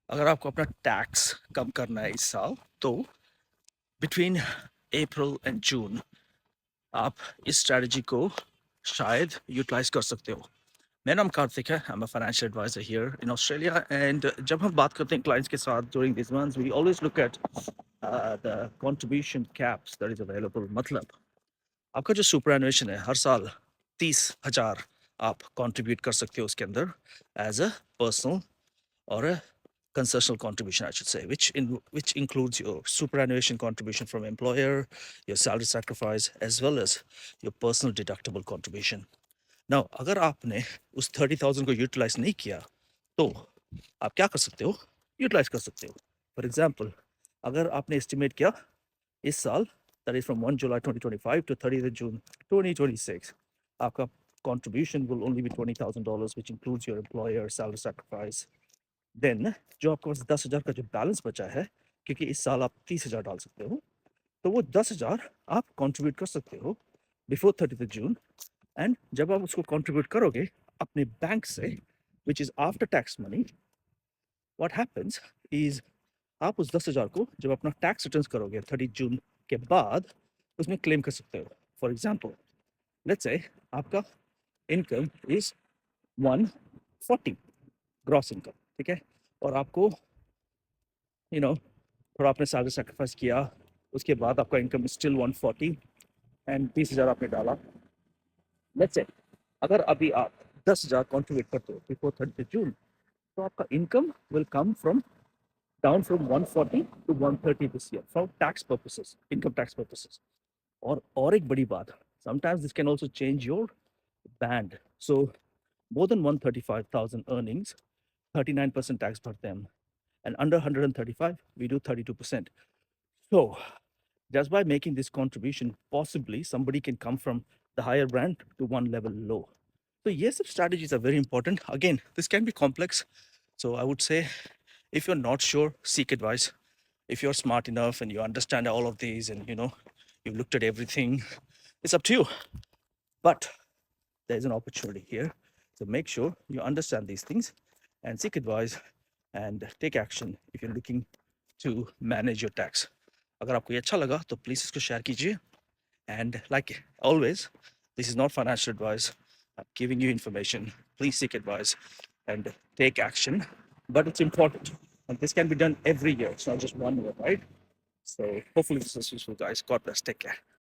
अगर आपको अपना टैक्स कम करना है इस साल तो बिटवीन अप्रैल एंड जून आप इस स्ट्रैटेजी को शायद यूटिलाइज कर सकते हो। मेरा नाम कार्तिक है, I am a financial adviser here in Australia and जब हम बात करते हैं क्लाइंट्स के साथ during this months we always look at the contribution caps that is available. मतलब आपका जो सुपरएनुएशन है हर साल 30,000 आप कंट्रीब्यूट कर सकते हो उसके अंदर as a personal or a concessional contribution, I should say, which includes your superannuation contribution from employer, your salary sacrifice, as well as your personal deductible contribution. Now, अगर आपने उस 30,000 को यूटिलाइज नहीं किया तो आप क्या कर सकते हो? यूटिलाइज कर सकते हो। फॉर एग्जाम्पल, अगर आपने एस्टिमेट किया इस साल that is from 1 July 2025 to 30th June 2026, आपका contribution will only be $20,000, which includes your employer, salary sacrifice, then जो आपके पास 10,000 का जो बैलेंस बचा है, क्योंकि इस साल आप 30,000 डाल सकते हो, तो वो 10,000 आप कंट्रीब्यूट कर सकते हो बिफोर 30th जून। एंड जब आप उसको कंट्रीब्यूट करोगे अपने बैंक से, which is after tax money, what happens is आप उस 10,000 को जब अपना टैक्स रिटर्न करोगे 30 जून के बाद उसमें क्लेम कर सकते हो। फॉर एग्जाम्पल, लेट्स से आपका इनकम इज 140 ग्रॉस इनकम, ठीक है, और आपको थोड़ा आपने सैलरी सेक्रीफाइस किया, उसके बाद आपका इनकम स्टिल 140 एंड 30,000 आपने डाला। लेट्स से अगर अभी आप 10,000 कॉन्ट्रीब्यूट करते हो बिफोर 30 जून, तो आपका income will come from down from 140 to 130 this year from tax purposes, income tax purposes. और एक बड़ी बात, sometimes this can also change your band. So more than 135,000 earnings 39% tax भरते हैं हम, and under 135 we do 32%. So just by making this contribution, possibly somebody can come from the higher brand to one level low. So yes, strategies are very important. Again, this can be complex, so I would say if you're not sure, seek advice. If you're smart enough and you understand all of these and you've looked at everything, it's up to you. But there's an opportunity here, so make sure you understand these things and seek advice and take action if you're looking to manage your tax. अगर आपको ये अच्छा लगा तो please इसको share कीजिए। And like always, this is not financial advice. I'm giving you information. Please seek advice and take action. But it's important. And this can be done every year. It's not just one year, right? So hopefully this is useful, guys. God bless. Take care.